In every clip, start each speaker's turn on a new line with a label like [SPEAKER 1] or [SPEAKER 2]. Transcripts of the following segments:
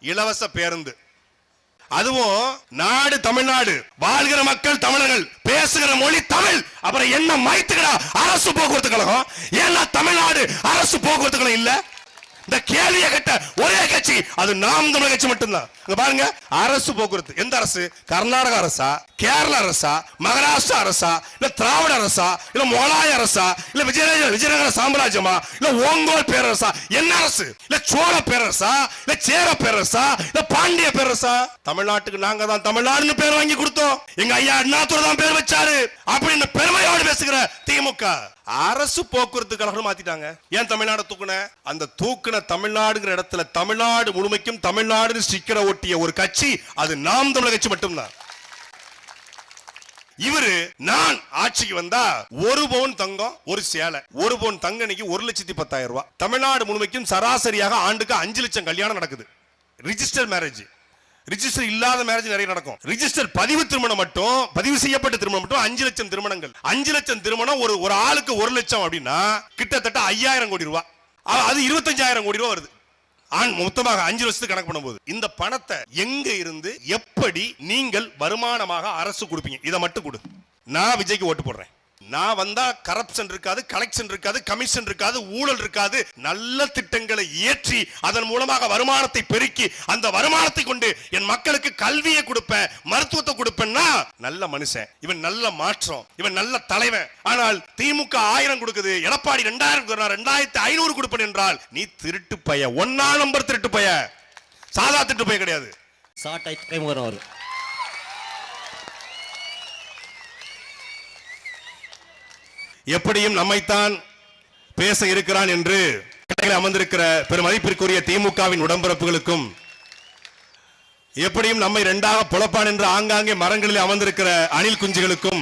[SPEAKER 1] இலவச பேருந்து. அதுவும் நாடு தமிழ்நாடு, வாழ்கிற மக்கள் தமிழர்கள், பேசுகிற மொழி தமிழ். அப்புறம் என்ன மைத்துக்கடா அரசு போக்குவரத்து கழகம்? ஏன்னா தமிழ்நாடு அரசு போக்குவரத்து கழகம் இல்ல. இந்த கேள்வியை கேட்ட ஒரே கட்சி அது நாம் தமிழர் கட்சி மட்டும்தான். பாருங்க, அரசு போக்குவரத்து எந்த அரசு? கர்நாடக அரசா, கேரள அரசா, மகாராஷ்டிரா அரசா, இல்ல திராவிட அரசா, இல்ல முகலாய அரசா, இல்ல விஜயநகர சாம்ராஜ்யமா, இல்ல ஓங்கோல் பேரரசா? என்ன அரசு? இல்ல சோழ பேரரசா, இல்ல சேர பேரரசா, இல்ல பாண்டிய பேரரசா? தமிழ்நாட்டுக்கு நாங்க தான் தமிழ்நாடுன்னு பேர் வாங்கி கொடுத்தோம். எங்க ஐயா அண்ணாதுரை தான் பேர் வச்சாரு அப்படின்னு பெருமையோடு பேசுகிற திமுக அரசு போக்குவரத்து கழகம் மாத்திட்டாங்க. ஏன் தமிழ்நாடு தூக்குன? அந்த தூக்குன தமிழ்நாடுங்கிற இடத்துல தமிழ்நாடு முழுமைக்கும் தமிழ்நாடு ஸ்டிக்கரை ஒட்டிய ஒரு கட்சி அது நாம் தமிழர் கட்சி மட்டும்தான். இவரு நான் ஆட்சிக்கு வந்தா 1 பவுன் தங்கம், ஒரு சேலை. 1 பவுன் தங்கம் இன்னைக்கு 1,10,000 ரூபாய். தமிழ்நாடு முழுமைக்கும் சராசரியாக ஆண்டுக்கு 5 லட்சம் கல்யாணம் நடக்குது. ரிஜிஸ்டர் மேரேஜ், ரிஜிஸ்டர் இல்லாத மேரேஜ் நிறைய நடக்கும். ரிஜிஸ்டர் பதிவு திருமணம் மட்டும், பதிவு செய்யப்பட்ட திருமணம் மட்டும் 5 லட்சம் திருமணங்கள். 5 லட்சம் திருமணம், ஒரு ஆளுக்கு 1 லட்சம் அப்படின்னா கிட்டத்தட்ட 5000 கோடி ரூபாய். அது 25,000 கோடி ரூபாய் வருது மொத்தமாக 5 வருஷத்துக்கு கணக்கு பண்ணும்போது. இந்த பணத்தை எங்க இருந்து எப்படி நீங்கள் வருமானமாக அரசு கொடுப்பீங்க? இதை மட்டும் கொடு. நான் விஜய்க்கு ஓட்டு போடுறேன். நான் வந்தா கரப்ஷன் இருக்காது, கலெக்ஷன் இருக்காது, கமிஷன் இருக்காது, ஊழல் இருக்காது. நல்ல திட்டங்களை ஏற்றி அதன் மூலமாக வருமானத்தை பெருக்கி அந்த வருமானத்தை கொண்டு என் மக்களுக்கு கல்வியை கொடுப்பேன், மருத்துவத்தை கொடுப்பேன்னா நல்ல மனுஷன் இவன், நல்ல மாற்றம் இவன், நல்ல தலைவன். ஆனால் திமுக 1000 கொடுக்குது, எடப்பாடி 2000, 2500 கொடுப்பேன் என்றால் நீ திருட்டு பைய, 1ஆம் நம்பர் திருட்டு பைய, சாதா திருட்டு பைய கிடையாது. எப்படியும் நம்மைத்தான் பேச இருக்கிறான் என்று அமர்ந்திருக்கிற பெருமதிப்பிற்குரிய திமுகவின் உடம்பிறப்புகளுக்கும், எப்படியும் நம்மை 2ஆக புலப்பான் என்று ஆங்காங்கே மரங்களில் அமர்ந்திருக்கிற அணில் குஞ்சுகளுக்கும்,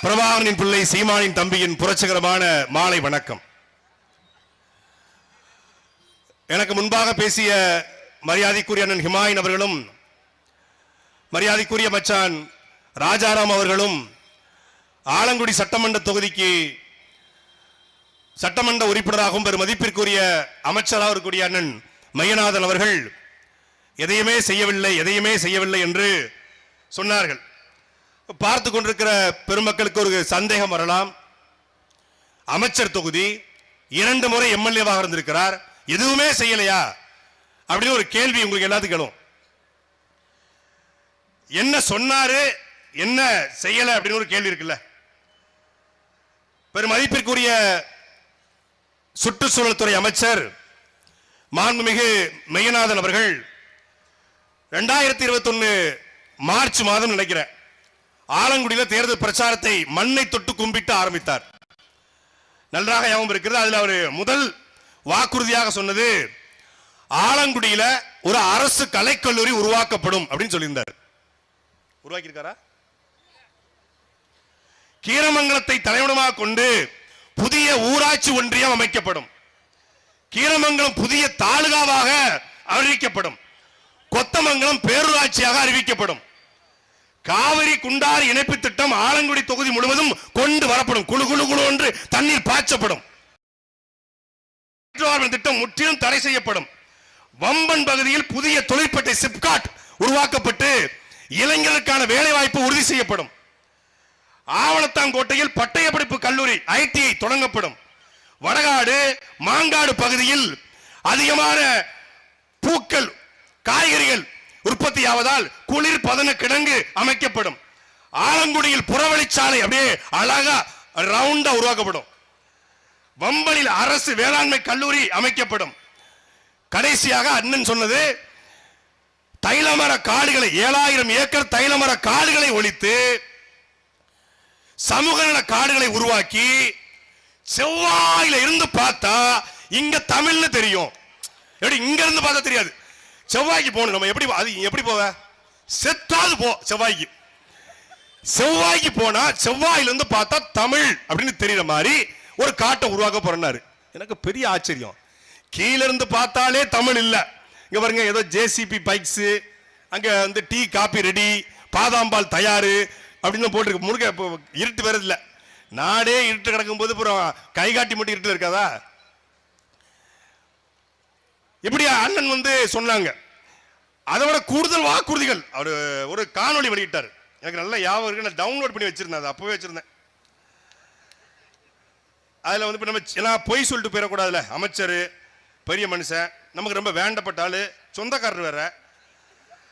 [SPEAKER 1] பிரபாகரனின் பிள்ளை சீமானின் தம்பியின் புரட்சிகரமான மாலை வணக்கம். எனக்கு முன்பாக பேசிய மரியாதைக்குரிய அண்ணன் ஹிமாயின் அவர்களும், மரியாதைக்குரிய மச்சான் ராஜாராம் அவர்களும், ஆலங்குடி சட்டமன்ற தொகுதிக்கு சட்டமன்ற உறுப்பினராகவும் பெருமதிப்பிற்குரிய அமைச்சராக இருக்கக்கூடிய அண்ணன் மையநாதன் அவர்கள் எதையுமே செய்யவில்லை என்று சொன்னார்கள். பார்த்து கொண்டிருக்கிற பெருமக்களுக்கு ஒரு சந்தேகம் வரலாம். அமைச்சர் தொகுதி, 2 முறை எம்எல்ஏவாக இருந்திருக்கிறார், எதுவுமே செய்யலையா அப்படின்னு ஒரு கேள்வி உங்களுக்கு எல்லாத்துக்கும். என்ன சொன்னாரு, என்ன செய்யல அப்படின்னு ஒரு கேள்வி இருக்குல்ல. பெருமதிப்பிற்குரிய சுற்றுச்சூழல் துறை அமைச்சர் மாண்புமிகு மெய்யநாதன் அவர்கள் 2021 மார்ச் மாதம் நினைக்கிறேன் ஆலங்குடியில் தேர்தல் பிரச்சாரத்தை மண்ணை தொட்டு கும்பிட்டு ஆரம்பித்தார். நன்றாக ஞாபகம் இருக்கிறது. அதில் அவர் முதல் வாக்குறுதியாக சொன்னது ஆலங்குடியில ஒரு அரசு கலைக்கல்லூரி உருவாக்கப்படும் அப்படின்னு சொல்லியிருந்தார். உருவாக்கியிருக்காரா? கீரமங்கலத்தை தலைமையிடமாக கொண்டு புதிய ஊராட்சி ஒன்றியம் அமைக்கப்படும். கீரமங்கலம் புதிய தாலுகாவாக அறிவிக்கப்படும். கொத்தமங்கலம் பேரூராட்சியாக அறிவிக்கப்படும். காவிரி குண்டாறு இணைப்பு திட்டம் ஆலங்குடி தொகுதி முழுவதும் கொண்டு வரப்படும். குழு குழு குழு என்று தண்ணீர் பாய்ச்சப்படும். திட்டம் முற்றிலும் தடை செய்யப்படும். வம்பன் பகுதியில் புதிய தொழிற்பேட்டை சிப்காட் உருவாக்கப்பட்டு இளைஞர்களுக்கான வேலை வாய்ப்பு உறுதி செய்யப்படும். ஆவணத்தாங்கோட்டையில் பட்டய படிப்பு கல்லூரி ஐடிஐ தொடங்கப்படும். வடகாடு மாங்காடு பகுதியில் அதிகமான பூக்கள் காய்கறிகள் உற்பத்தியாவதால் குளிர் பதன கிடங்கு அமைக்கப்படும். ஆலங்குடியில் புறவழிச்சாலை அப்படியே அழகா ரவுண்டா உருவாக்கப்படும். வம்பனில் அரசு வேளாண்மை கல்லூரி அமைக்கப்படும். கடைசியாக அண்ணன் சொன்னது தைலமர காடுகளை 7000 ஏக்கர் தைலமர காடுகளை ஒழித்து சமூக நல காடுகளை உருவாக்கி செவ்வாயில இருந்து பார்த்தா இங்க தமிழ்னு தெரியும். இங்க இருந்து பார்த்தா தெரியாது. செவ்வாய்க்கு போகணும். நம்ம எப்படி போவ? செத்தாது போ. செவ்வாய்க்கு போனா செவ்வாயில இருந்து பார்த்தா தமிழ் அப்படின்னு தெரியற மாதிரி ஒரு காட்டை உருவாக்க போறாரு. எனக்கு பெரிய ஆச்சரியம். கீழ இருந்து பார்த்தாலே தமிழ் இல்ல. இங்க பாருங்க, ஏதோ ஜேசிபி பைக்ஸ், அங்க வந்து டீ காபி ரெடி, பாதாம்பால் தயாரு அப்படின்னு போட்டு முழுக்க இருட்டு வேற இல்ல. நாடே இருட்டு கிடக்கும் போது கை காட்டி மட்டும் இருட்டு இருக்காதா? இப்படி அண்ணன் வந்து சொன்னாங்க. அதை விட கூடுதல் வாக்குறுதிகள் அவர் ஒரு காணொளி வெளியிட்டார். எனக்கு நல்ல ஞாபகம் இருக்கு, நான் டவுன்லோட் பண்ணி வச்சிருந்தேன், அதை அப்பவே வச்சிருந்தேன். அதில் வந்து இப்போ நம்ம எல்லாம் பொய் சொல்லிட்டு போயிடக்கூடாதுல, அமைச்சர் பெரிய மனுஷன், நமக்கு ரொம்ப வேண்டப்பட்ட ஆளு, சொந்தக்காரர் வேற,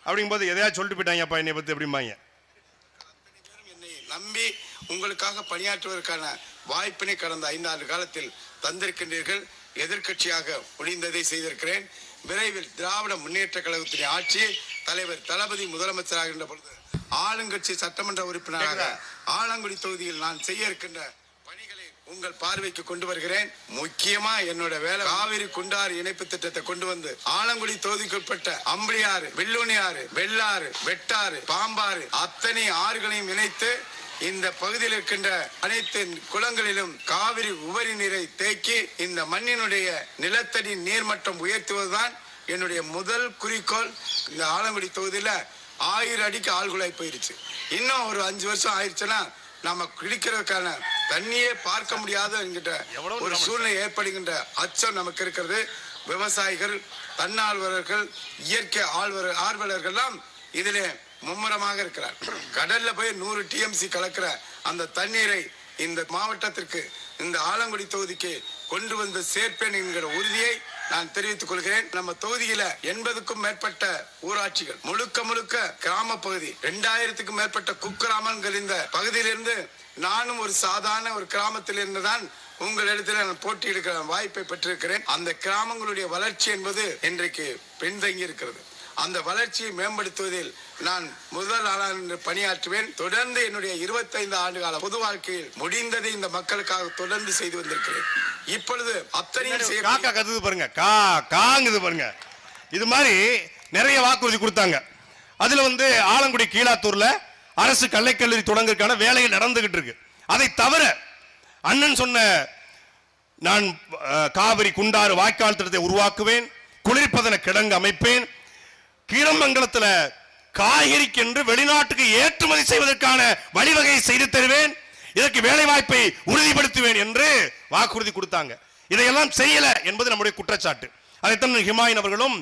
[SPEAKER 1] அப்படிங்கும்போது எதையாவது சொல்லிட்டு போயிட்டாங்கப்பா என்னை பற்றி அப்படிம்பாங்க.
[SPEAKER 2] என்னை நம்பி உங்களுக்காக பணியாற்றுவதற்கான வாய்ப்பினை கடந்த 5 ஆண்டு காலத்தில் தந்திருக்கின்றீர்கள். எதிர்கட்சியாக முடிந்ததை செய்திருக்கிறேன். விரைவில் திராவிட முன்னேற்ற கழகத்தின் ஆட்சியில் தலைவர் தளபதி முதலமைச்சராகின்ற பொழுது ஆளுங்கட்சி சட்டமன்ற உறுப்பினராக ஆலங்குடி தொகுதியில் நான் செய்ய இருக்கின்ற பணிகளை உங்கள் பார்வைக்கு கொண்டு வருகிறேன். முக்கியமா என்னோட வேலை காவிரி குண்டாறு இணைப்பு திட்டத்தை கொண்டு வந்து ஆலங்குடி தொகுதிக்குட்பட்ட அம்பளியாறு, வில்லுணியாறு, வெள்ளாறு, வெட்டாறு, பாம்பாறு அத்தனை ஆறுகளையும் இணைத்து இந்த பகுதியில் இருக்கின்ற அனைத்து குளங்களிலும் காவிரி உபரி நீரை தேக்கி இந்த மண்ணினுடைய நிலத்தடி நீர்மட்டம் உயர்த்துவதுதான் என்னுடைய முதல் குறிக்கோள். இந்த ஆலங்குடி தொகுதியில 1000 அடிக்கு ஆழ்குழாய் போயிருச்சு. இன்னும் ஒரு 5 வருஷம் ஆயிடுச்சுன்னா நம்ம குடிக்கிறதுக்கான தண்ணியே பார்க்க முடியாத என்கின்ற ஒரு சூழ்நிலை ஏற்படுகின்ற அச்சம் நமக்கு இருக்கிறது. விவசாயிகள், தன்னார்வலர்கள், இயற்கை ஆர்வலர்கள்லாம் இதிலே மும்முரமாக இருக்கிறார். கடல்ல போய் 100 TMC கலக்கிற அந்த தண்ணீரை இந்த மாவட்டத்திற்கு, இந்த ஆலங்குடி தொகுதிக்கு கொண்டு வந்து சேர்ப்பேன் என்கிற உறுதியை நான் தெரிவித்துக் கொள்கிறேன். நம்ம தொகுதியில 80க்கும் மேற்பட்ட ஊராட்சிகள், முழுக்க கிராம பகுதி, 2000க்கும் மேற்பட்ட குக்கிராமங்கள். இந்த பகுதியிலிருந்து நானும் ஒரு சாதாரண ஒரு கிராமத்தில் இருந்துதான் உங்களிடத்தில் நான் போட்டியிடுகிற வாய்ப்பை பெற்றிருக்கிறேன். அந்த கிராமங்களுடைய வளர்ச்சி என்பது இன்றைக்கு பின்தங்கி இருக்கிறது. அந்த வளர்ச்சியை மேம்படுத்துவதில் நான் முதல் ஆளாக பணியாற்றுவேன். தொடர்ந்து என்னுடைய 25 ஆண்டு கால பொது வாழ்க்கையில் முடிந்ததை இந்த மக்களுக்காக தொடர்ந்து செய்து வந்திருக்கிறேன். இப்பொழுது அத்தனையும்
[SPEAKER 1] காக்கா கத்துது பாருங்க, காங்குது பாருங்க. இது மாதிரி நிறைய வாக்குறுதி கொடுத்தாங்க. அதுல வந்து ஆலங்குடி கீழாத்தூர்ல அரசு கலைக்கல்லூரி தொடங்குறதுக்கான வேலைகள் நடந்துகிட்டு இருக்கு. அதை தவிர அண்ணன் சொன்ன நான் காவிரி குண்டாறு வாய்க்கால் திட்டத்தை உருவாக்குவேன், குளிர்பதன கிடங்கு அமைப்பேன், கீரமங்கலத்தில் காய்கறிக்கென்று வெளிநாட்டுக்கு ஏற்றுமதி செய்வதற்கான வழிவகை செய்து தருவேன், இதற்கு வேலை வாய்ப்பை உறுதிப்படுத்துவேன் என்று வாக்குறுதி கொடுத்தாங்க. இதையெல்லாம் செய்யல என்பது நம்முடைய குற்றச்சாட்டு. அதைத்தான் ஹிமாயின் அவர்களும்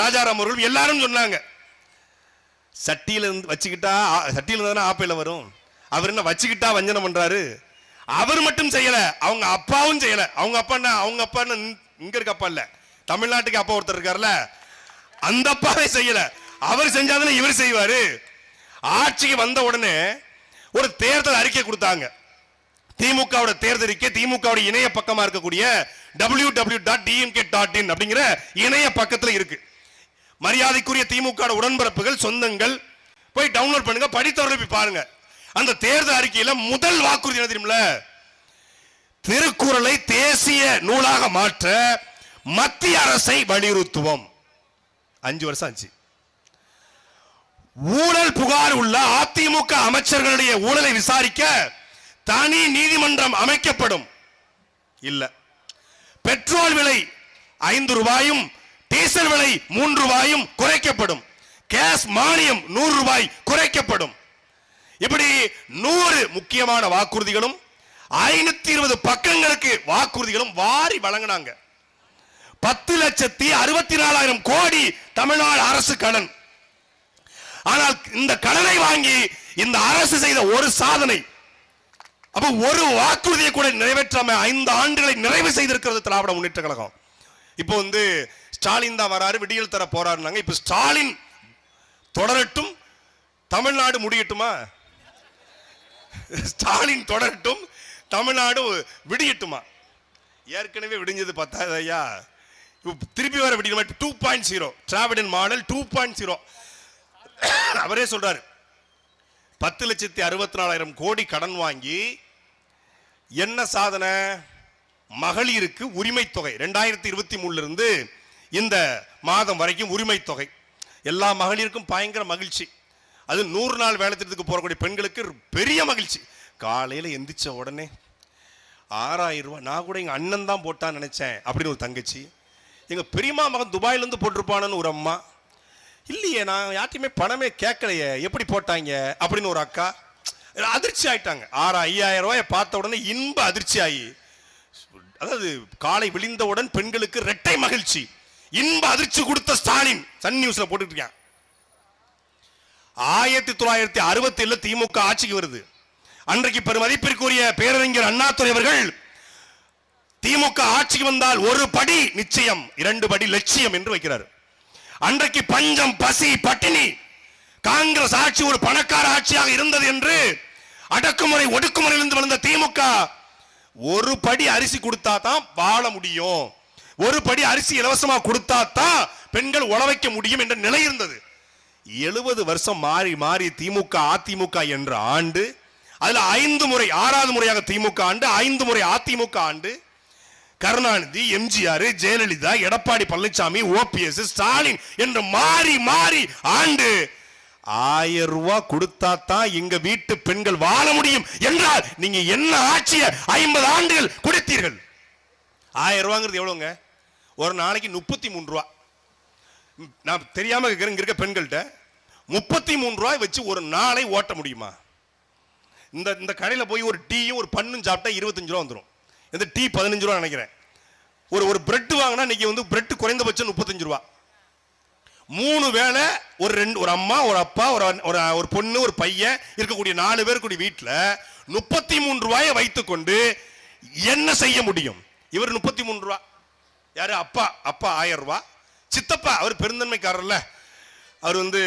[SPEAKER 1] ராஜாராம் அவர்களும் எல்லாரும் சொன்னாங்க. சட்டியில இருந்து வச்சுக்கிட்டா, சட்டியில இருந்தா ஆப்பையில வரும். அவர் என்ன வச்சுக்கிட்டா வஞ்சனம் பண்றாரு? அவர் மட்டும் செய்யல, அவங்க அப்பாவும் செய்யல. அவங்க அப்பா இங்க இருக்க அப்பா இல்ல, தமிழ்நாட்டுக்கு அப்பா ஒருத்தர் இருக்காருல்ல, அந்த அப்பாவே செய்யல. அவர் செஞ்சாதானே இவர் செய்வாரு. ஆட்சிக்கு வந்த உடனே ஒரு தேர்தல் அறிக்கை கொடுத்தாங்க. திமுகவோட தேர்தல் அறிக்கை திமுகவோட இணைய பக்கமா இருக்கக்கூடிய www.dmk.in அப்படிங்கிற இணைய பக்கத்துல இருக்கு. மரியாதைக்குரிய திமுக உடன்பிறப்புகள், சொந்தங்கள் போய் டவுன்லோட் பண்ணுங்க, படித்தவர்கள் போய் பாருங்க. அந்த தேர்தல் அறிக்கையில முதல் வாக்குறுதி என்ன தெரியுமில? திருக்குறளை தேசிய நூலாக மாற்ற மத்திய அரசை வலியுறுத்துவோம். 5 வருஷம் ஆச்சு. ஊழல் புகார் உள்ள அதிமுக அமைச்சர்களுடைய ஊழலை விசாரிக்க தனி நீதிமன்றம் அமைக்கப்படும். இல்ல. பெட்ரோல் விலை 5 ரூபாயும் டீசல் விலை 3 ரூபாயும் குறைக்கப்படும். கேஸ் மானியம் 100 ரூபாய் குறைக்கப்படும். இப்படி 100 முக்கியமான வாக்குறுதிகளும் 520 பக்கங்களுக்கு வாக்குறுதிகளும் வாரி வழங்கினாங்க. 10,64,000 கோடி தமிழ்நாடு அரசு கடன். ஆனால் இந்த கடனை வாங்கி இந்த அரசு செய்த ஒரு சாதனை, அப்ப ஒரு வாக்குறுதியை கூட நிறைவேற்றாம 5 ஆண்டுகளை நிறைவு செய்திருக்கிறது திராவிட முன்னேற்ற கழகம். இப்போ வந்து ஸ்டாலின் தான் வராரு, விடியல் தர போறாருனாங்க. இப்ப ஸ்டாலின் தொடரட்டும், தமிழ்நாடு முடியட்டுமா? ஸ்டாலின் தொடரட்டும், தமிழ்நாடு விடியட்டுமா? ஏற்கனவே விடிஞ்சது 10 ஐயா, திருப்பி வர விடிய 2.0 டிராவிடன் மாடல் 2.0. அவரே சொல்றாரு 10,64,000 கோடி கடன் வாங்கி என்ன சாதனை? மகளிருக்கு உரிமை தொகை 2023 இருந்து இந்த மாதம் வரைக்கும் உரிமை தொகை எல்லா மகளிருக்கும் பயங்கர மகிழ்ச்சி. அது 100 நாள் வேலை திட்டத்துக்கு போறக்கூடிய பெண்களுக்கு பெரிய மகிழ்ச்சி. காலையில எந்திரிச்ச உடனே 6,000 ரூபாய், நான் கூட எங்க அண்ணன் தான் போட்டான்னு நினைச்சேன் அப்படின்னு ஒரு தங்கச்சி, எங்க பெரியம்மா மகன் துபாயில இருந்து போட்டிருப்பானு ஒரு அம்மா, இல்லையே நான் யார்ட்டையுமே பணமே கேட்கலையே எப்படி போட்டாங்க அப்படின்னு ஒரு அக்கா அதிர்ச்சி ஆயிட்டாங்க. 5,000 ரூபாயை பார்த்த உடனே இன்ப அதிர்ச்சி ஆகி, அதாவது காலை விழிந்தவுடன் பெண்களுக்கு இரட்டை மகிழ்ச்சி. இன்ப அதிர்ச்சி கொடுத்த ஸ்டாலின் சன் நியூஸ்ல போட்டுட்டு இருக்கான். 1967 திமுக ஆட்சிக்கு வருது. அன்றைக்கு பெருமதிப்பிற்குரிய பேரறிஞர் அண்ணாதுரை அவர்கள் திமுக ஆட்சிக்கு வந்தால் ஒரு படி நிச்சயம் 2 படி லட்சியம் என்று வைக்கிறார். அன்றைக்கு பஞ்சம் பசி பட்டினி, காங்கிரஸ் ஆட்சி ஒரு பணக்கார ஆட்சியாக இருந்தது என்று அடக்குமுறை ஒடுக்குமுறையிலிருந்து வந்த திமுக ஒரு படி அரிசி கொடுத்தா தான் வாழ முடியும், ஒரு படி அரிசி இலவசமா கொடுத்தா தான் பெண்கள் உழவைக்க முடியும் என்ற நிலை இருந்தது. 70 வருஷம் மாறி மாறி திமுக அதிமுக என்ற ஆண்டு, அதுல 5 முறை 6வது முறையாக திமுக ஆண்டு, 5 முறை அதிமுக ஆண்டு, கருணாநிதி, எம்ஜிஆர், ஜெயலலிதா, எடப்பாடி பழனிசாமி, ஓபிஎஸ், ஸ்டாலின் என்று மாறி மாறி ஆண்டு 1000 ரூபாய் கொடுத்தா தான் எங்க வீட்டு பெண்கள் வாழ முடியும் என்றால் நீங்க என்ன ஆட்சியை 50 ஆண்டுகள் கொடுத்தீர்கள்? 1000 ரூபாங்கிறது எவ்வளவுங்க? ஒரு நாளைக்கு 33 ரூபாய். நான் தெரியாம இங்க இருக்க பெண்கள்கிட்ட 33 ரூபாய் வச்சு ஒரு நாளை ஓட்ட முடியுமா? இந்த கடையில போய் ஒரு டீயும் ஒரு பண்ணும் சாப்பிட்டா 25 ரூபா வந்துடும். இந்த டீ 15 ரூபா நினைக்கிறேன். ஒரு பிரெட் வாங்கினா இன்னைக்கு வந்து பிரெட் குறைந்தபட்சம் 35 ரூபா. 3 வேளை ஒரு அம்மா ஒரு அப்பா ஒரு பொண்ணு ஒரு பையன் இருக்கக்கூடிய 4 பேர் கூடிய வீட்டில் 33 ரூபாயை வைத்துக்கொண்டு என்ன செய்ய முடியும்? இவர் 33 ரூபா. யாரு? அப்பா 1000 ரூபாய். சித்தப்பா அவர் பெருந்தன்மைக்காரர்ல, அவர் வந்து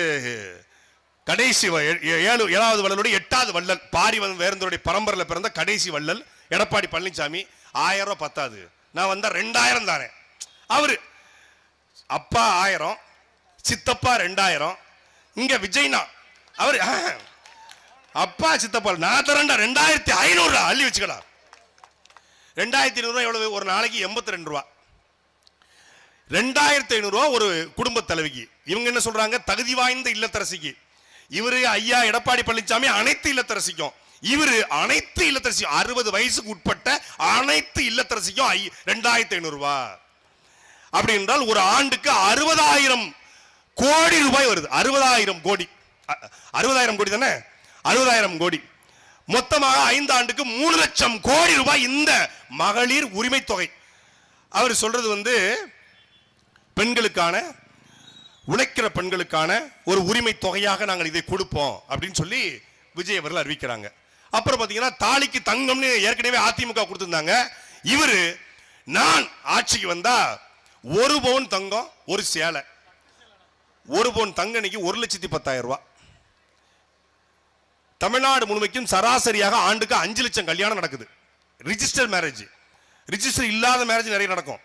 [SPEAKER 1] கடைசி 7வது வள்ளலுடைய 8வது வள்ளல், பாரி வேந்தருடைய பரம்பரையில் பிறந்த கடைசி வள்ளல் எடப்பாடி பழனிசாமி. 1000 ரூபாய் பத்தாது, நான் வந்தா 2000 தானே. அவரு அப்பா 1000, சித்தப்பா 2000. இங்க விஜய்னா அவர் அப்பா சித்தப்பா நான் தரேன்டா 2500 அள்ளி வச்சுக்கலாம். 2500 எவ்வளவு? ஒரு நாளைக்கு 82 ரூபா. 2500 ரூபா ஒரு குடும்ப தலைவிக்கு. இவங்க என்ன சொல்றாங்க? தகுதி வாய்ந்த இல்லத்தரசிக்கு. இவரு ஐயா எடப்பாடி பழனிசாமி அனைத்து இல்லத்தரசிக்கும், இவரு அனைத்து இல்லத்தரசிக்கும் 60 வயசுக்கு உட்பட்ட அனைத்து இல்லத்தரசிக்கும் 2500 ரூபா. அப்படி என்றால் ஒரு ஆண்டுக்கு 60,000 கோடி ரூபாய் வருது. 60,000 கோடி, 60,000 கோடி தானே? 60,000 கோடி மொத்தமாக 5 ஆண்டுக்கு 3 லட்சம் கோடி ரூபாய் இந்த மகளிர் உரிமை தொகை. அவர் சொல்றது வந்து பெண்களுக்கான, உழைக்கிற பெண்களுக்கான ஒரு உரிமை தொகையாக நாங்கள் இதை கொடுப்போம் அப்படின்னு சொல்லி விஜய் அவர்கள் அறிவிக்கிறாங்க. அப்புறம் பாத்தீங்கன்னா தாலிக்கு தங்கம்னு ஏற்கனவே அதிமுக கொடுத்திருந்தாங்க. இவரு நான் ஆட்சிக்கு வந்தா 1 பவுன் தங்கம் ஒரு சேலை, 1 பவுன் தங்க இன்னைக்கு 1,10,000 ரூபாய். தமிழ்நாடு முழுமைக்கும் சராசரியாக ஆண்டுக்கு 5 லட்சம் கல்யாணம் நடக்குது. ரிஜிஸ்டர் மேரேஜ், ரிஜிஸ்டர் இல்லாத மேரேஜ் நிறைய நடக்கும்.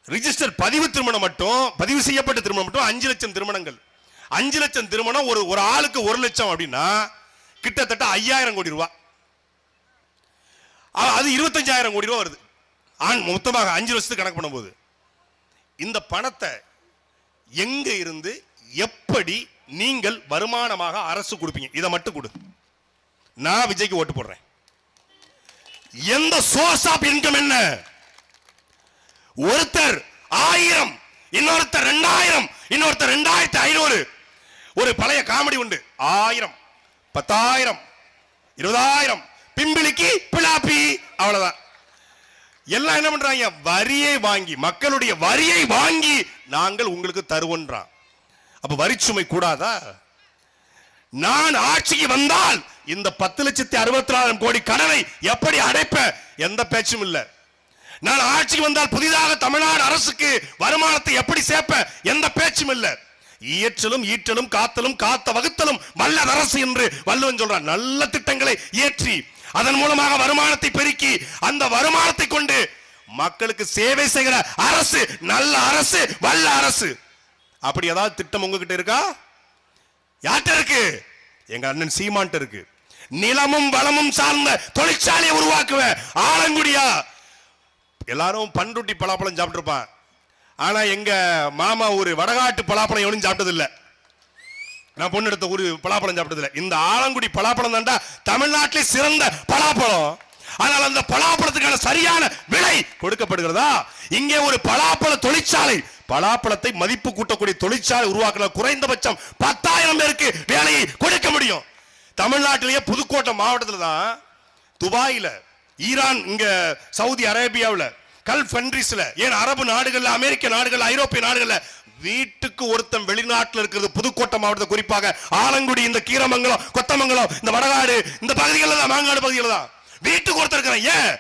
[SPEAKER 1] ரிஜிஸ்டர் பதிவு திருமணம் மட்டும், பதிவு செய்யப்பட்ட திருமணம் மட்டும் 5 லட்சம் திருமணங்கள். 5 லட்சம் திருமணம் ஒரு ஆளுக்கு 1 லட்சம் அப்படின்னா கிட்டத்தட்ட 5000 கோடி ரூபாய். அது 25,000 கோடி ரூபாய் வருது மொத்தமாக 5 வருஷத்துக்கு கணக்கு பண்ணும்போது. இந்த பணத்தை எங்க இருந்து எப்படி நீங்கள் வருமானமாக அரசு கொடுப்பீங்க? இதை மட்டும் கொடு, நான் விஜய்க்கு ஓட்டு போடுறேன். எந்த சோர்ஸ் ஆஃப் இன்கம் என்ன? ஒருத்தர் 1000, இன்னொருத்தர் 2000, இன்னொருத்தர் 2500. ஒரு பழைய காமெடி உண்டு, 1000, 10,000, 20,000, பிம்பிளிக்கு பிளாப்பி, அவ்வளவுதான். எல்லாம் என்ன பண்றாங்க? வரியை வாங்கி, மக்களுடைய வரியை வாங்கி நாங்கள் உங்களுக்கு தருவோன்றான். அப்ப வரிச்சுமை கூடாதா? நான் ஆட்சிக்கு வந்தால் இந்த 10,64,000 கோடி கடனை எப்படி அடைப்ப? எந்த பேச்சும் இல்லை. நான் ஆட்சிக்கு வந்தால் புதிதாக தமிழ்நாடு அரசுக்கு வருமானத்தை எப்படி சேர்ப்ப? எந்த பேச்சும் இல்லை. இயற்றலும் ஈற்றலும் காத்தலும் காத்த வகுத்தலும் வல்லது அரசு என்று வள்ளுவன் சொல்றான். நல்ல திட்டங்களை இயற்றி அதன் மூலமாக வருமானத்தை பெருக்கி அந்த வருமானத்தை கொண்டு மக்களுக்கு சேவை செய்கிற அரசு நல்ல அரசு, வல்ல அரசு. அப்படி ஏதாவது திட்டம் உங்ககிட்ட இருக்கா? யார்கிட்ட இருக்கு? எங்க அண்ணன் சீமான்ட்ட இருக்கு. நிலமும் வளமும் சார்ந்த தொழிற்சாலையை உருவாக்குவேன். ஆலங்குடியா எல்லாரும் பண்ருட்டி பலாப்பழம் சாப்பிட்டு இருப்பான். ஆனா எங்க மாமா ஒரு வடகாட்டு பலாப்பழம் எவனும் சாப்பிட்டது இல்ல. நான் பொண்ணு எடுத்த ஒரு பலாப்பழம் சாப்பிட்டது இல்ல. இந்த ஆலங்குடி பலாப்பழம் தான்டா தமிழ்நாட்டிலே சிறந்த பலாப்பழம். ஆனால் அந்த பலாப்பழத்துக்கான சரியான விலை கொடுக்கப்படுகிறதா? இங்கே ஒரு பலாப்பழ தொழிற்சாலை, பலாப்பழத்தை மதிப்பு கூட்டக்கூடிய தொழிற்சாலை உருவாக்குற குறைந்தபட்சம் 10,000 பேருக்கு வேலையை கொடுக்க முடியும். தமிழ்நாட்டிலேயே புதுக்கோட்டை மாவட்டத்தில் தான், துபாயில, ஈரான், இங்க சவுதி அரேபியாவில், கல்ஃப் கண்ட்ரீஸ்ல, ஏன் அரபு நாடுகள்ல, அமெரிக்க நாடுகள்ல, ஐரோப்பிய நாடுகள்ல வீட்டுக்கு ஒருத்தன் வெளிநாட்டுல இருக்கிறது. புதுக்கோட்டை மாவட்டத்தை குறிப்பாக ஆலங்குடி, இந்த கீரமங்கலம், கொத்தமங்கலம், இந்த வடகாடு, இந்த பகுதிகளில் தான், மாங்காடு பகுதிகளில் தான் வீட்டுக்கு ஒருத்தர் இருக்கிறான். ஏன்?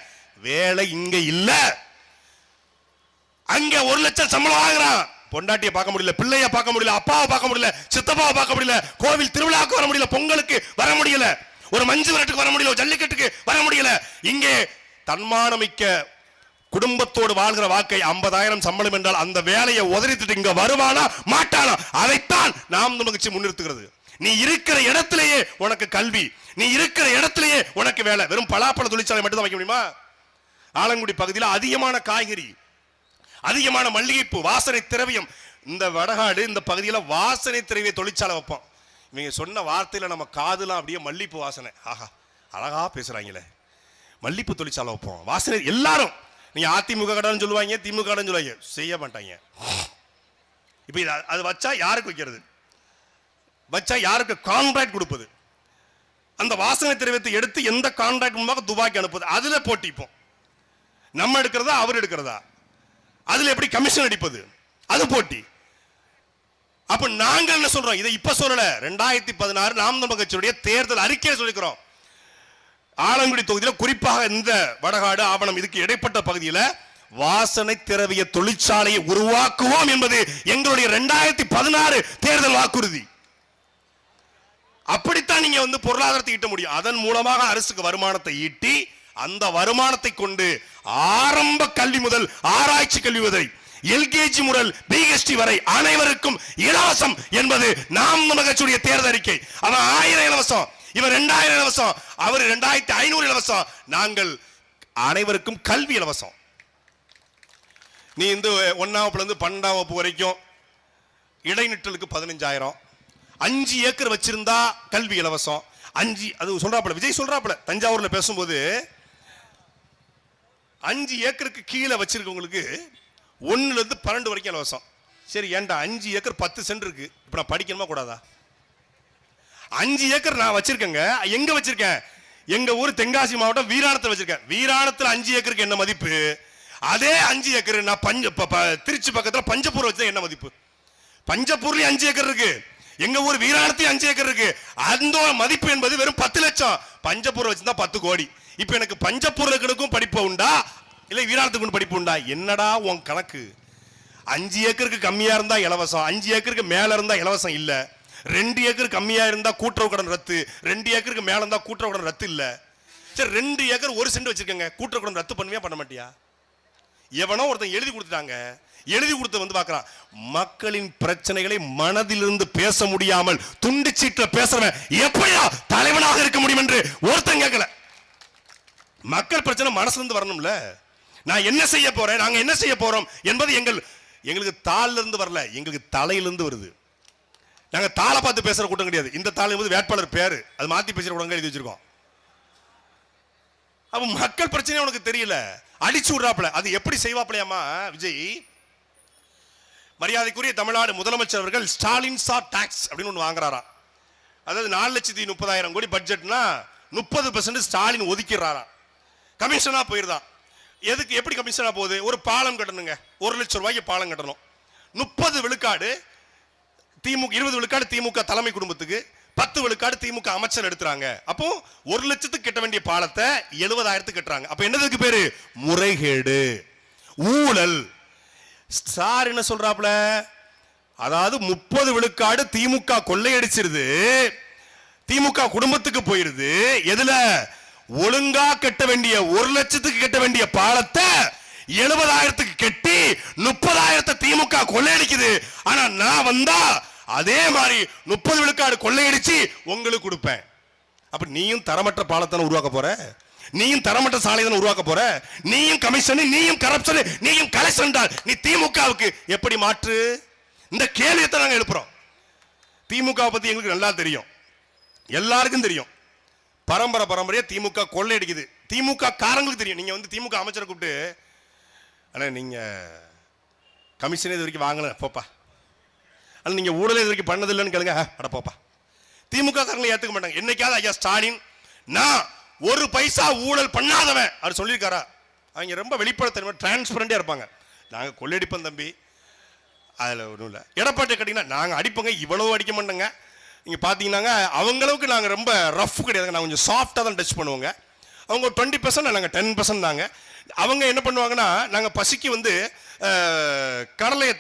[SPEAKER 1] வேலை இங்க இல்ல. அங்க 1 லட்சம் சம்பளம் வாங்குறான். பொண்டாட்டியை பார்க்க முடியல, பிள்ளைய பார்க்க முடியல, அப்பாவை பார்க்க முடியல, சித்தப்பாவை பார்க்க முடியல, கோவில் திருவிழாக்கு வர முடியல, பொங்கலுக்கு வர முடியல, ஒரு மஞ்சு விரட்டுக்கு வர முடியல, ஜல்லிக்கட்டுக்கு வர முடியல. இங்கே தன்மானமிக்க குடும்பத்தோடு வாழ்கிற வாழ்க்கை 50,000 சம்பளம் என்றால் அந்த வேலையை உதறிட்டு இங்க வருவானா மாட்டானா, அதைத்தான் நாம் நமக்கு முன்னிறுத்துகிறது. நீ இருக்கிற இடத்திலேயே உனக்கு கல்வி, நீ இருக்கிற இடத்திலேயே உனக்கு வேலை. வெறும் பலாப்பழ தொழிற்சாலை மட்டும் தான் வைக்க முடியுமா? ஆலங்குடி பகுதியில் அதிகமான காய்கறி, அதிகமான மல்லிகைப்பூ, வாசனை திரவியம். இந்த வடகாடு இந்த பகுதியில் வாசனை திரவிய தொழிற்சாலை வைப்போம். இவங்க சொன்ன வார்த்தையில நம்ம காதுலாம் அப்படியே மல்லிப்பூ வாசனை. ஆஹா, அழகா பேசுறாங்களே. மல்லிப்பூ தொழிற்சாலை வைப்போம், வாசனை. எல்லாரும் நீங்க அதிமுக கடன் சொல்லுவாங்க, திமுக கடன் சொல்லுவாங்க, செய்ய மாட்டாங்க. இப்ப அது வச்சா யாருக்கு வைக்கிறது? வச்சா யாருக்கு கான்ட்ராக்ட் கொடுப்பது? அந்த வாசனை திரவியத்தை எடுத்து எந்த கான்ட்ராக்ட் மூலமாக துபாய்க்கு அனுப்புது? அதுல போட்டிப்போம். நம்ம எடுக்கிறதா அவர் எடுக்கிறதா? அதுல எப்படி கமிஷன் அடிப்பது? அது போட்டி. அப்ப நாங்கள் என்ன சொல்றோம்? இதை இப்ப சொல்லல, 2016 நாம் தமிழர் கட்சியுடைய தேர்தல் அறிக்கையை சொல்லிக்கிறோம். ஆலங்குடி தொகுதியில் குறிப்பாக இந்த வடகாடு, ஆவணம் இதுக்கு இடைப்பட்ட பகுதியில் வாசனை திரவிய தொழிற்சாலையை உருவாக்குவோம் என்பது எங்களுடைய 2016 தேர்தல் வாக்குறுதி. அப்படித்தான் நீங்க பொருளாதாரத்தை ஈட்ட முடியும். அதன் மூலமாக அரசுக்கு வருமானத்தை ஈட்டி அந்த வருமானத்தை கொண்டு ஆரம்ப கல்வி முதல் ஆராய்ச்சி கல்வி வரை, எல்கேஜி முதல் பிஹெச்டி வரை அனைவருக்கும் இலவசம் என்பது நாம் தமிழர் கட்சியுடைய தேர்தல் அறிக்கை. அவன் 1000 இலவசம், இவர் 2000 இலவசம், அவர் 2500 இலவசம். நாங்கள் அனைவருக்கும் கல்வி இலவசம். நீ 1ஆம் வகுப்புல இருந்து 12ஆம் வகுப்பு வரைக்கும் இடைநிற்றலுக்கு 15,000, 5 ஏக்கர் வச்சிருந்தா கல்வி இலவசம். 5 அது சொல்றாப்ல, விஜய் சொல்றாப்ல, தஞ்சாவூர்ல பேசும்போது 5 ஏக்கருக்கு கீழே வச்சிருக்கவங்களுக்கு 1ல இருந்து 12 வரைக்கும் இலவசம். சரி, ஏன்டா 5 ஏக்கர் 10 சென்ட் இருக்கு, இப்ப நான் படிக்கணுமா கூடாதா? 5 ஏக்கர் நான் வச்சிருக்கேங்க. எங்க வச்சிருக்கேன்? எங்க ஊர் தென்காசி மாவட்டம் வீராணத்தில் வச்சிருக்கேன். வீராணத்தில் 5 ஏக்கருக்கு என்ன மதிப்பு? அதே 5 ஏக்கர் நான் திருச்சி பக்கத்துல பஞ்சப்பூர் வச்சா என்ன மதிப்பு? பஞ்சப்பூர்லயும் 5 ஏக்கர் இருக்கு, எங்க ஊர் வீராணத்தையும் 5 ஏக்கர் இருக்கு. அந்த மதிப்பு என்பது வெறும் 10 லட்சம். பஞ்சப்பூர் வச்சிருந்தா 10 கோடி. இப்ப எனக்கு பஞ்சப்பூர்களுக்கும் படிப்பு உண்டா இல்ல வீராணத்துக்கு படிப்பு உண்டா? என்னடா உன் கணக்கு? 5 ஏக்கருக்கு கம்மியா இருந்தா இலவசம், 5 ஏக்கருக்கு மேல இருந்தா இலவசம் இல்ல. 2 ஏக்கர் கம்மியா இருந்தா கூட்டுறவு கடன் ரத்து, 2 ஏக்கருக்கு மேல இருந்தா கூட்டுறவு கடன் ரத்து இல்ல. சரி, 2 ஏக்கர் 1 சென்ட் வச்சிருக்கங்க, கூட்டுறவு கடன் ரத்து பண்ணுவியா பண்ண மாட்டியா? எவனோ ஒருத்தன் எழுதி கொடுத்துட்டாங்க, எழுதி கொடுத்து பார்க்கிறான். மக்களின் பிரச்சனைகளை மனதிலிருந்து பேச முடியாமல் துண்டு சீட்டுல பேசுறவன் எப்படியா தலைவனாக இருக்க முடியும் என்று ஒருத்தன் கேட்கல. மக்கள் பிரச்சனை மனசுல இருந்து வரணும்ல. நான் என்ன செய்ய போறேன், நாங்க என்ன செய்ய போறோம் என்பது எங்களுக்கு தாள்ல இருந்து வரல, எங்களுக்கு தலையிலிருந்து வருது. நாங்க தாளை பார்த்து பேசுற கூட்டம் கிடையாது. இந்த தாள் என்பது வேட்பாளர் பேரு, அது மாத்தி பேசுற கூட்டம் எழுதி வச்சிருக்கோம். அப்ப மக்கள் பிரச்சனை உனக்கு தெரியல, அடிச்சு விடுறாப்ல. அது எப்படி செய்வாப்லையாமா விஜய்? மரியாதைக்குரிய தமிழ்நாடு முதலமைச்சர் அவர்கள் ஸ்டாலின் சா டாக்ஸ் அப்படின்னு ஒன்று வாங்குறாரா. அதாவது 4,30,000 கோடி பட்ஜெட்னா 30% ஸ்டாலின் ஒதுக்கிறாரா. கமிஷனா போயிருதான். எதுக்கு, எப்படி கமிஷனா போகுது? ஒரு பாலம் கட்டணுங்க, 1 லட்சம் ரூபாய்க்கு பாலம் கட்டணும். 30 விழுக்காடு திமுக, 20 விழுக்காடு திமுக தலைமை குடும்பத்துக்கு, 10 விழுக்காடு திமுக அமைச்சர் எடுத்துறாங்க. அப்போ 1 லட்சத்துக்கு கட்ட வேண்டிய பாலத்தை 70,000 கட்டுறாங்க. அப்ப என்னதுக்கு பேரு? முறைகேடு, ஊழல். சார் என்ன சொல்றாப்ல? அதாவது 30 விழுக்காடு திமுக கொள்ளையடிச்சிருது, திமுக குடும்பத்துக்கு போயிருது. எதுல? ஒழுங்கா கட்ட வேண்டிய 1 லட்சத்துக்கு கட்ட வேண்டிய பாலத்தை 70,000க்கு கட்டி 30,000 திமுக கொள்ளையடிக்குது. ஆனா நான் வந்தா அதே மாதிரி 30 விழுக்காடு கொள்ளையடிச்சு உங்களுக்கு கொடுப்பேன். அப்ப நீயும் தரமற்ற பாலத்தை உருவாக்க போற, நீயும் தரமற்ற சாலை உருவாக்க போற, நீயும் கமிஷன், நீயும் கரப்ஷன், நீயும் கலெக்ஷன் தான். நீ திமுகவுக்கு எப்படி மாற்று? இந்த கேள்வியை நாங்க எழுப்புறோம். திமுக பத்தி எங்களுக்கு நல்லா தெரியும், எல்லாருக்கும் தெரியும். பரம்பரையா திமுக கொள்ளையடிக்குது. திமுக காரங்களுக்கு தெரியும். நீங்க திமுக அமைச்சரை கூப்பிட்டு, ஆனா நீங்க கமிஷன் இது வரைக்கும் வாங்கல போப்பா, ஆனா நீங்க ஊழல் இது வரைக்கும் பண்ணதில்லைன்னு கேளுங்க, அட போப்பா. திமுக காரங்களை ஏத்துக்க மாட்டாங்க. என்னைக்காவது ஐயா ஸ்டாலின் நான் 1 பைசா ஊழல் பண்ணாதவன் அவர் சொல்லியிருக்காரா? அவங்க ரொம்ப வெளிப்படைத்தன்மை டிரான்ஸ்பரண்டா இருப்பாங்க. நாங்க கொள்ளையடிப்போம் தம்பி, அதில் ஒன்றும் இல்லை. எடப்பாடி கேட்டிங்கன்னா நாங்கள் அடிப்போங்க, இவ்வளவு அடிக்க மாட்டோங்க. நீங்கள் பார்த்தீங்கன்னாங்க அவங்களவுக்கு நாங்கள் ரொம்ப ரஃப் கிடையாதுங்க, நாங்கள் கொஞ்சம் சாஃப்டாக தான் டச் பண்ணுவோங்க. அவங்க 20%, நாங்கள் 10% தாங்க. அவங்க என்ன பண்ணுவாங்கன்னா, நாங்கள் பசிக்கு வந்து கடலையை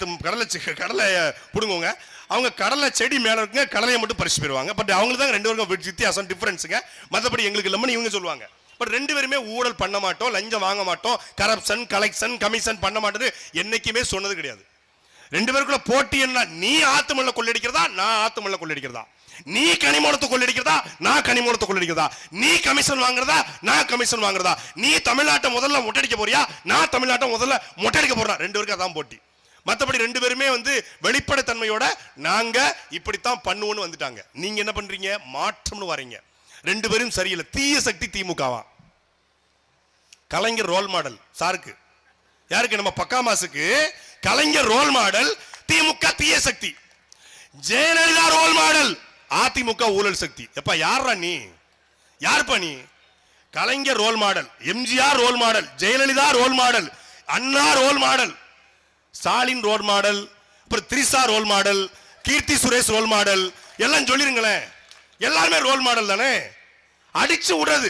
[SPEAKER 1] பிடுங்குவோங்க. அவங்க கடலை செடி மேலே இருக்குங்க, கடலையை மட்டும் பறிச்சு போயிடுவாங்க. பட் அவங்களுக்கு தான் 2 பேருக்கும் வித்தியாசம், டிஃபரன்ஸுங்க. மற்றபடி எங்களுக்கு இல்லைன்னு இவங்க சொல்லுவாங்க. பட் 2 பேருமே ஊழல் பண்ண மாட்டோம், லஞ்சம் வாங்க மாட்டோம், கரப்ஷன் கலெக்ஷன் கமிஷன் பண்ண மாட்டோன்னு என்னைக்குமே சொன்னது கிடையாது. 2 பேருக்குள்ள போட்டி என்ன? நீ ஆத்துமல்ல கொள்ளடிக்கிறதா, நான் ஆத்துமல்ல கொள்ளடிக்கிறதா? நீ கனிமூலத்தை கொள்ளடிக்கிறதா, நான் கனிமூலத்தை கொள்ளடிக்கிறதா? நீ கமிஷன் வாங்குறதா, நான் கமிஷன் வாங்குறதா? நீ தமிழ்நாட்டை முதல்ல மொட்டடிக்க போறியா, நான் தமிழ்நாட்டை முதல்ல மொட்டடிக்க போறேன்? 2 பேருக்கு அதான் போட்டி. மற்றபடி 2 பேருமே வந்து வெளிப்படைத்தன்மையோட நாங்க இப்படித்தான் பண்ணுவோன்னு வந்துட்டாங்க. நீங்க என்ன பண்றீங்க? மாற்றம்னு வரீங்க. 2 பேரும் சரியில்லை. தீய சக்தி திமுகவா? கலைஞர் ரோல் மாடல் சாருக்கு, யாருக்கு? நம்ம பக்காமாசுக்கு கலைஞர் ரோல் மாடல், திமுக தீய சக்தி. ஜெயலலிதா ரோல் மாடல், அதிமுக ஊழல் சக்தி. எப்ப யாரா நீ? யாருப்பா நீ? Kalaignar role model, MGR role model, Jayalalithaa role model, Anna role model, Stalin role model, அப்புறம் Trisha role model, Keerthy Suresh role model, எல்லாம் சொல்லிருங்களேன். எல்லாருமே ரோல் மாடல் தானே. அடிச்சு விடுறது.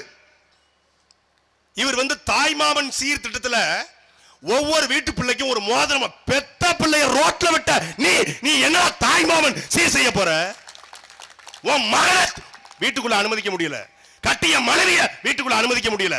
[SPEAKER 1] இவர் வந்து தாய்மாமன் சீர்திட்டத்தில் ஒவ்வொரு வீட்டு பிள்ளைக்கும் ஒரு மோதிரம். பெத்த பிள்ளைய ரோட்ல விட்ட நீ என்ன தாய்மாமன் சீர் செய்ய போற? உன் மகனை வீட்டுக்குள்ள அனுமதிக்க முடியல, கட்டிய மனைவிய வீட்டுக்குள்ள அனுமதிக்க முடியல.